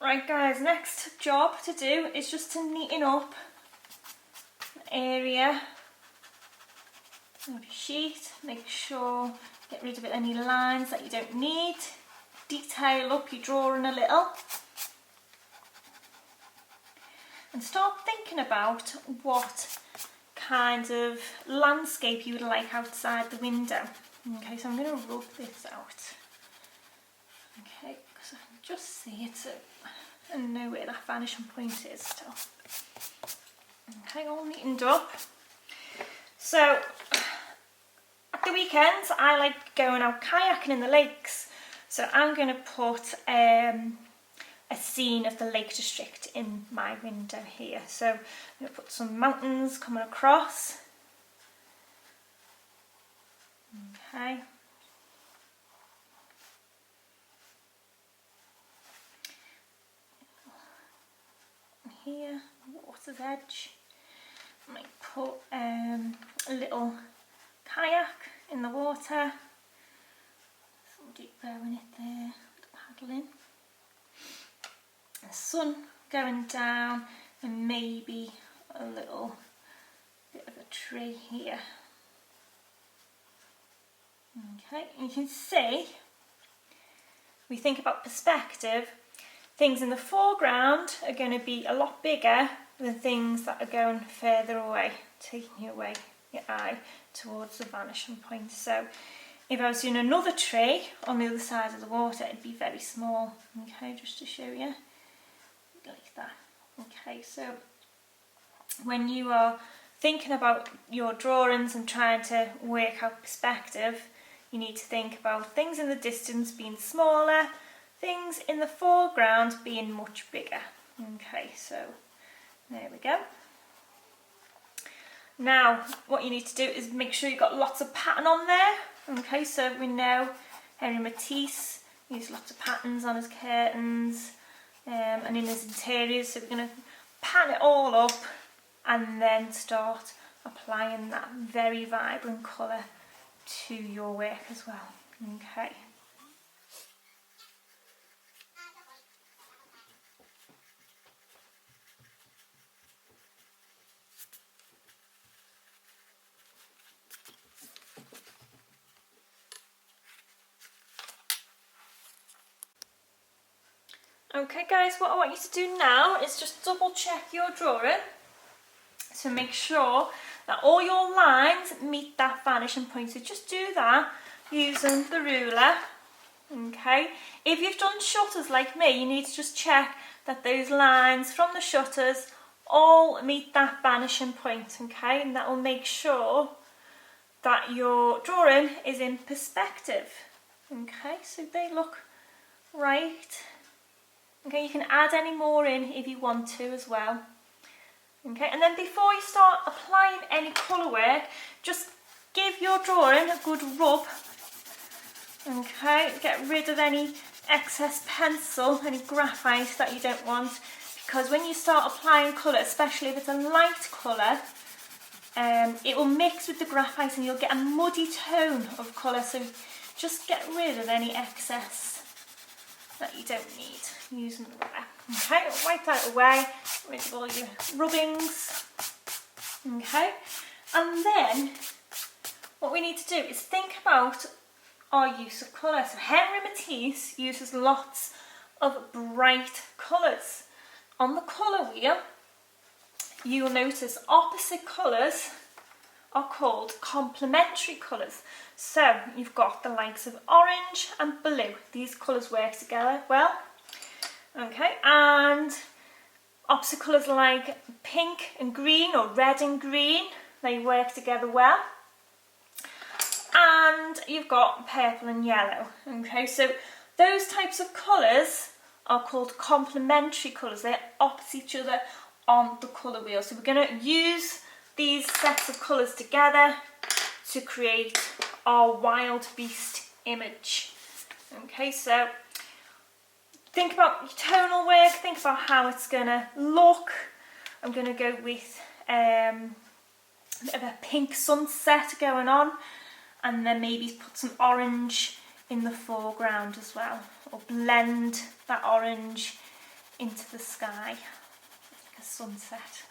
Right guys, next job to do is just to neaten up the area of your sheet. Make sure, get rid of any lines that you don't need. Detail up your drawing a little. And start thinking about what kind of landscape you would like outside the window. Okay, so I'm going to rub this out. Okay, because I can just see it and know where that vanishing point is still. Okay, all neatened up. So, at the weekends I like going out kayaking in the lakes. So I'm going to put a scene of the Lake District in my window here. So I'm going to put some mountains coming across. Okay. Here, water's edge. I might put a little kayak in the water. Some deep bow in it there, paddling. The sun going down and maybe a little bit of a tree here. Okay, you can see, we think about perspective, things in the foreground are going to be a lot bigger than things that are going further away, taking away your eye towards the vanishing point. So if I was doing another tree on the other side of the water, it'd be very small. Okay, just to show you, like that. Okay, so when you are thinking about your drawings and trying to work out perspective, you need to think about things in the distance being smaller, things in the foreground being much bigger. Okay, so there we go. Now, what you need to do is make sure you've got lots of pattern on there. Okay, so we know Henri Matisse used lots of patterns on his curtains and in his interiors. So we're going to pattern it all up and then start applying that very vibrant colour to your work as well. Okay. Okay guys, what I want you to do now is just double check your drawing to make sure that all your lines meet that vanishing point. So just do that using the ruler. Okay, if you've done shutters like me, you need to just check that those lines from the shutters all meet that vanishing point. Okay, and that will make sure that your drawing is in perspective. Okay, so they look right. Okay, you can add any more in if you want to as well. Okay, and then before you start applying any colour work, just give your drawing a good rub. Okay, get rid of any excess pencil, any graphite that you don't want, because when you start applying colour, especially if it's a light colour, it will mix with the graphite and you'll get a muddy tone of colour. So just get rid of any excess that you don't need using the ruler. Okay, wipe that away, rid of all your rubbings. Okay, and then what we need to do is think about our use of colour. So Henri Matisse uses lots of bright colours. On the colour wheel, you'll notice opposite colours are called complementary colours. So you've got the likes of orange and blue. These colours work together well. Okay, and opposite colours like pink and green or red and green, they work together well. And you've got purple and yellow. Okay, so those types of colours are called complementary colours. They're opposite each other on the colour wheel. So we're going to use these sets of colours together to create our wild beast image. Okay, so think about your tonal work, think about how it's going to look. I'm going to go with a bit of a pink sunset going on, and then maybe put some orange in the foreground as well, or blend that orange into the sky, like a sunset.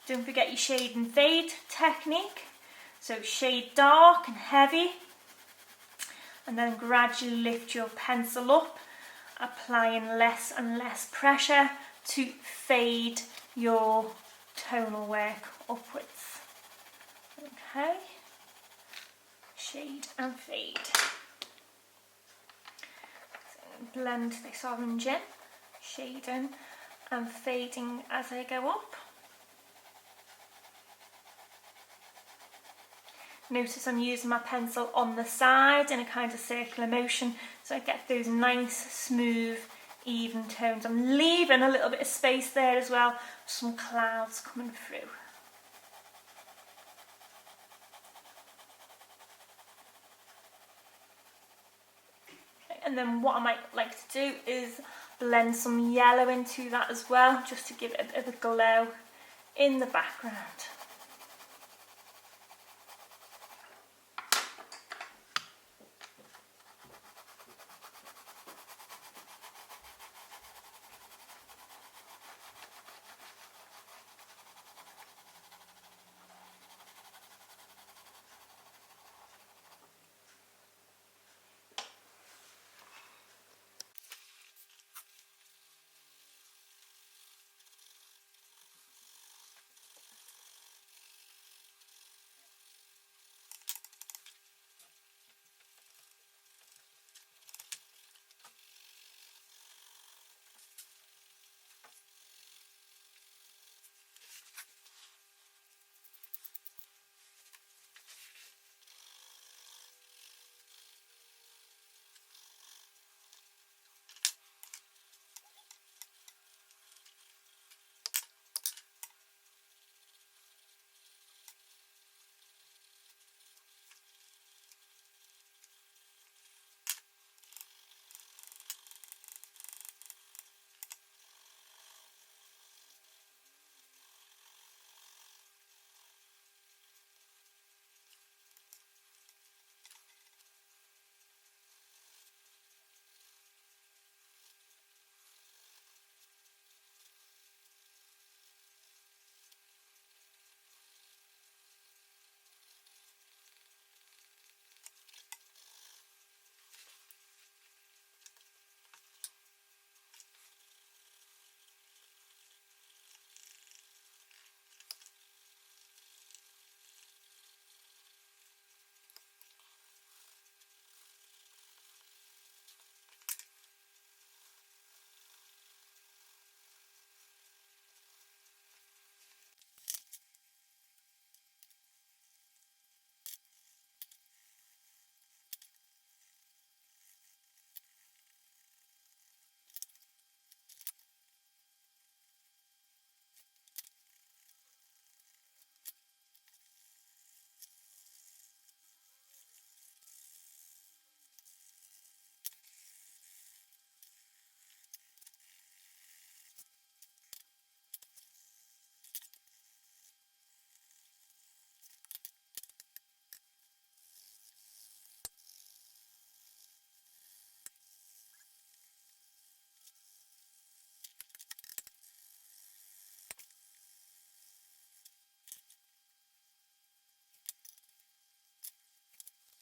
Don't forget your shade and fade technique. So shade dark and heavy, and then gradually lift your pencil up, applying less and less pressure to fade your tonal work upwards. Okay, shade and fade. So blend this orange in, shading and fading as I go up. Notice I'm using my pencil on the side in a kind of circular motion so I get those nice, smooth, even tones. I'm leaving a little bit of space there as well, some clouds coming through. Okay, and then what I might like to do is blend some yellow into that as well, just to give it a bit of a glow in the background.